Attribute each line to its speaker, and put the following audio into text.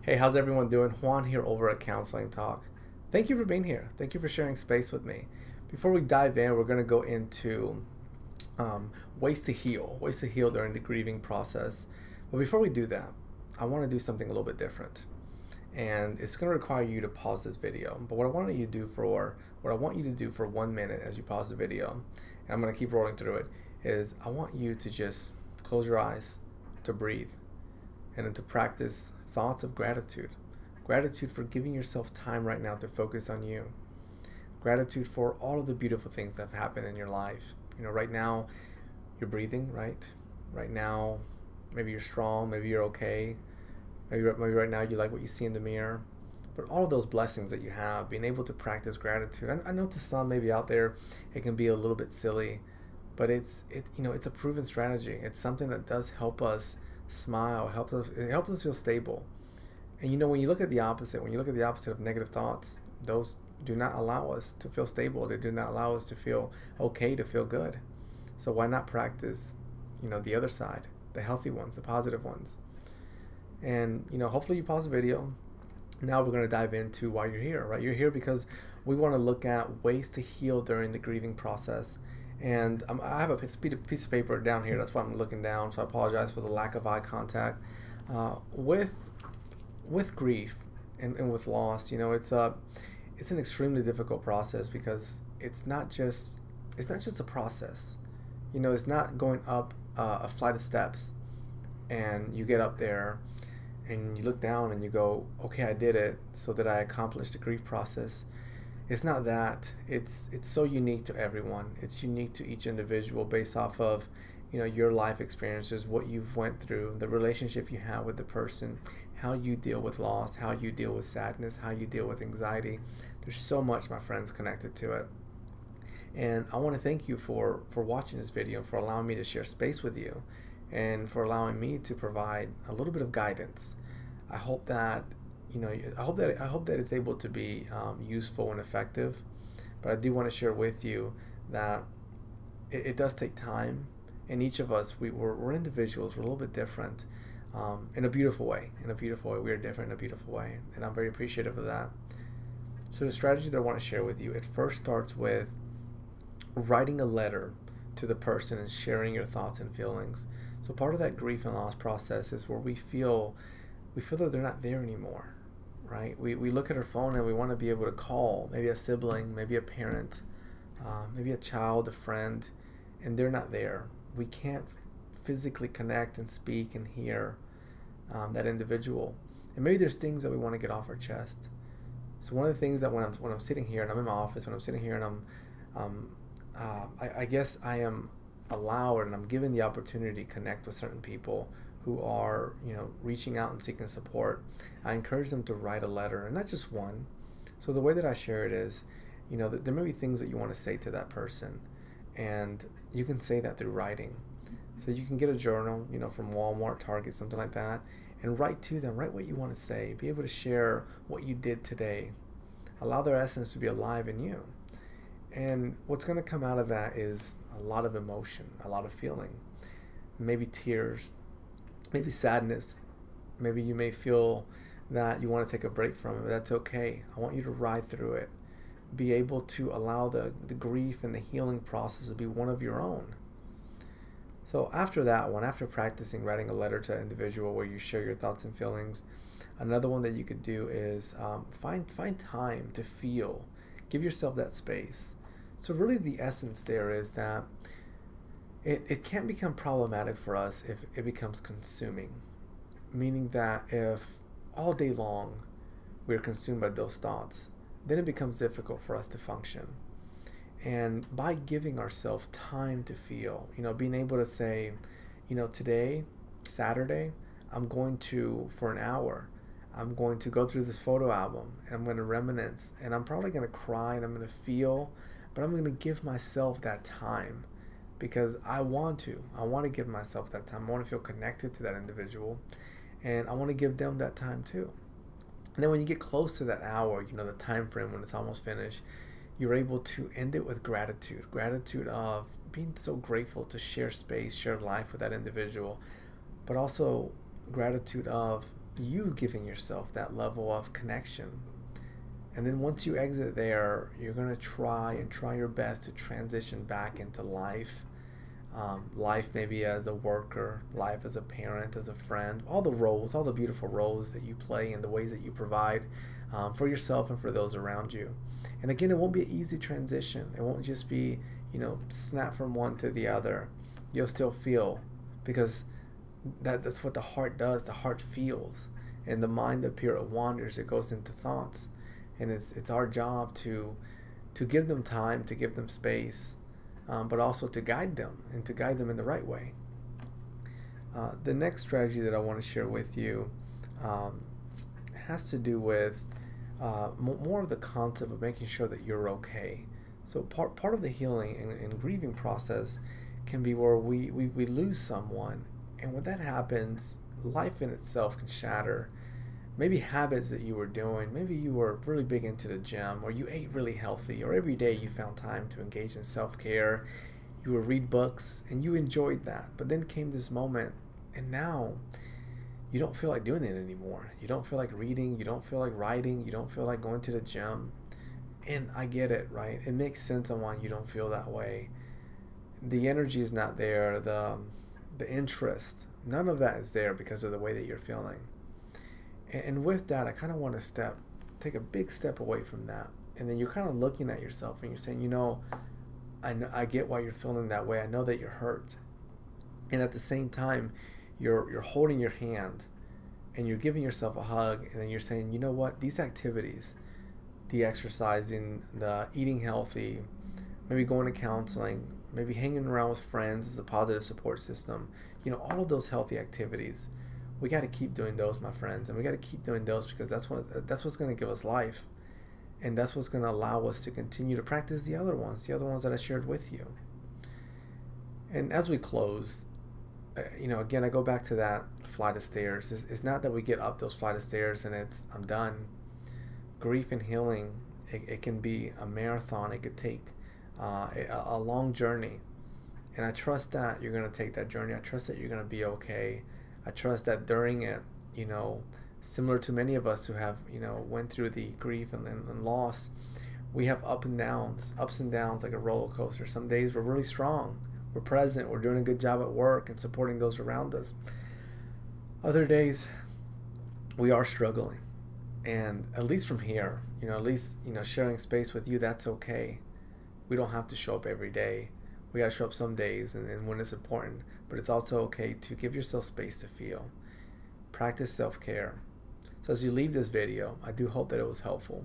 Speaker 1: Hey, how's everyone doing? Juan here over at Counseling Talk. Thank you for being here. Thank you for sharing space with me. Before we dive in, we're going to go into um, ways to heal during the grieving process. But before we do that, I want to do something a little bit different. And it's going to require you to pause this video. But what I want you to do for 1 minute as you pause the video, and I'm going to keep rolling through it, is I want you to just close your eyes, to breathe, and then to practice thoughts of gratitude. Gratitude for giving yourself time right now to focus on you. Gratitude for all of the beautiful things that have happened in your life. Right now you're breathing, right? Right now, maybe you're strong, maybe you're okay. Maybe right now you like what you see in the mirror. But all of those blessings that you have, being able to practice gratitude. I know to some maybe out there it can be a little bit silly, but it's a proven strategy. It's something that does help us smile, it helps us feel stable. And when you look at the opposite, of negative thoughts, those do not allow us to feel stable. They do not allow us to feel okay, to feel good. So why not practice, the other side, the healthy ones, the positive ones? And hopefully you pause the video. Now we're going to dive into why you're here, right? You're here because we want to look at ways to heal during the grieving process. And I have a piece of paper down here. That's why I'm looking down. So I apologize for the lack of eye contact. With grief and with loss, it's an extremely difficult process because it's not just a process. It's not going up a flight of steps and you get up there and you look down and you go, okay, I did it, so that I accomplished the grief process. It's not that. It's so unique to everyone. It's unique to each individual based off of your life experiences, what you've went through, the relationship you have with the person, how you deal with loss, how you deal with sadness, how you deal with anxiety. There's so much, my friends, connected to it. And I want to thank you for watching this video, for allowing me to share space with you, and for allowing me to provide a little bit of guidance. I hope that I hope that it's able to be useful and effective. But I do want to share with you that it does take time, and each of us we're individuals. We're a little bit different, in a beautiful way. We are different in a beautiful way, and I'm very appreciative of that. So the strategy that I want to share with you, it first starts with writing a letter to the person and sharing your thoughts and feelings. So part of that grief and loss process is where we feel that they're not there anymore, right? We look at our phone and we want to be able to call maybe a sibling, maybe a parent, maybe a child, a friend, and they're not there. We can't physically connect and speak and hear that individual. And maybe there's things that we want to get off our chest. So one of the things that when I'm sitting here and I'm in my office, when I'm sitting here and I guess I am allowed and I'm given the opportunity to connect with certain people who are reaching out and seeking support, I encourage them to write a letter, and not just one. So the way that I share it is, there may be things that you want to say to that person, and you can say that through writing. So you can get a journal, from Walmart, Target, something like that, and write to them. Write what you want to say. Be able to share what you did today. Allow their essence to be alive in you. And what's going to come out of that is a lot of emotion, a lot of feeling, maybe tears, maybe sadness. Maybe you may feel that you want to take a break from it, but that's okay. I want you to ride through it. Be able to allow the grief and the healing process to be one of your own. So after that one, after practicing writing a letter to an individual where you share your thoughts and feelings, another one that you could do is find time to feel. Give yourself that space. So really the essence there is that it can become problematic for us if it becomes consuming. Meaning that if all day long we're consumed by those thoughts, then it becomes difficult for us to function. And by giving ourselves time to feel, being able to say, today, Saturday, I'm going to, for an hour, I'm going to go through this photo album and I'm going to reminisce, and I'm probably going to cry and I'm going to feel, but I'm going to give myself that time because I want to give myself that time. I want to feel connected to that individual, and I want to give them that time too. And then when you get close to that hour, the time frame when it's almost finished, you're able to end it with gratitude of being so grateful to share space, share life with that individual, but also gratitude of you giving yourself that level of connection. And then once you exit there, you're going to try your best to transition back into life. Life maybe as a worker, life as a parent, as a friend, all the roles, all the beautiful roles that you play and the ways that you provide for yourself and for those around you. And again, it won't be an easy transition. It won't just be, snap from one to the other. You'll still feel, because that's what the heart does. The heart feels, and the mind up here, it wanders. It goes into thoughts, and it's our job to give them time, to give them space, but also to guide them, and to guide them in the right way. The next strategy that I want to share with you has to do with more of the concept of making sure that you're okay. So part of the healing and grieving process can be where we lose someone, and when that happens, life in itself can shatter. Maybe habits that you were doing, maybe you were really big into the gym, or you ate really healthy, or every day you found time to engage in self-care, you would read books, and you enjoyed that. But then came this moment, and now you don't feel like doing it anymore. You don't feel like reading, you don't feel like writing, you don't feel like going to the gym. And I get it, right? It makes sense on why you don't feel that way. The energy is not there, the interest, none of that is there because of the way that you're feeling. And with that, I kind of want to take a big step away from that. And then you're kind of looking at yourself and you're saying, I get why you're feeling that way. I know that you're hurt. And at the same time, you're holding your hand and you're giving yourself a hug. And then you're saying, you know what, these activities, the exercising, the eating healthy, maybe going to counseling, maybe hanging around with friends as a positive support system, all of those healthy activities, we got to keep doing those, my friends, and we got to keep doing those because that's what's going to give us life, and that's what's going to allow us to continue to practice the other ones that I shared with you. And as we close, again, I go back to that flight of stairs. It's not that we get up those flight of stairs and I'm done. Grief and healing, it can be a marathon. It could take a long journey, and I trust that you're going to take that journey. I trust that you're going to be okay. I trust that during it, similar to many of us who have, went through the grief and loss, we have ups and downs like a roller coaster. Some days we're really strong, we're present, we're doing a good job at work and supporting those around us. Other days we are struggling, and at least from here, sharing space with you, that's okay. We don't have to show up every day. We got to show up some days and when it's important, but it's also okay to give yourself space to feel. Practice self-care. So as you leave this video, I do hope that it was helpful.